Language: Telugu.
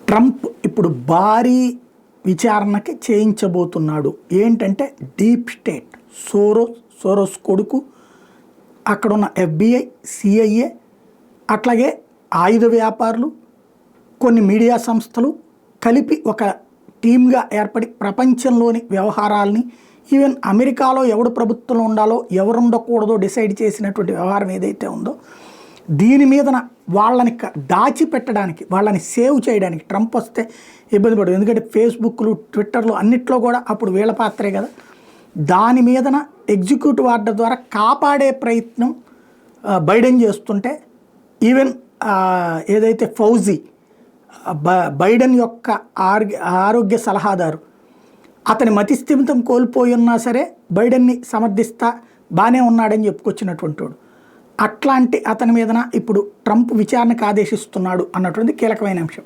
ట్రంప్ ఇప్పుడు భారీ విచారణకి చేయించబోతున్నాడు. ఏంటంటే డీప్ స్టేట్, సోరోస్ కొడుకు, అక్కడున్న FBI, CIA, అట్లాగే ఆయుధ వ్యాపారులు, కొన్ని మీడియా సంస్థలు కలిపి ఒక టీమ్గా ఏర్పడి ప్రపంచంలోని వ్యవహారాలని, ఈవెన్ అమెరికాలో ఎవడు ప్రభుత్వంలో ఉండాలో ఎవరు ఉండకూడదో డిసైడ్ చేసినటువంటి వ్యవహారం ఏదైతే ఉందో దీని మీదన వాళ్ళని దాచిపెట్టడానికి, వాళ్ళని సేవ్ చేయడానికి ట్రంప్ వస్తే ఇబ్బంది పడదు. ఎందుకంటే ఫేస్బుక్లు, ట్విట్టర్లు అన్నిట్లో కూడా అప్పుడు వీళ్ళ పాత్రే కదా. దాని మీదన ఎగ్జిక్యూటివ్ ఆర్డర్ ద్వారా కాపాడే ప్రయత్నం బైడెన్ చేస్తుంటే, ఈవెన్ ఏదైతే ఫౌజీ బైడెన్ యొక్క ఆరోగ్య సలహాదారు, అతని మతిస్థిమితం కోల్పోయి ఉన్నా సరే బైడెన్ని సమర్థిస్తా బాగానే ఉన్నాడని చెప్పుకొచ్చినటువంటి వాడు. అట్లాంటి అతని మీదన ఇప్పుడు ట్రంప్ విచారణకు ఆదేశిస్తున్నాడు అన్నటువంటి కీలకమైన అంశం.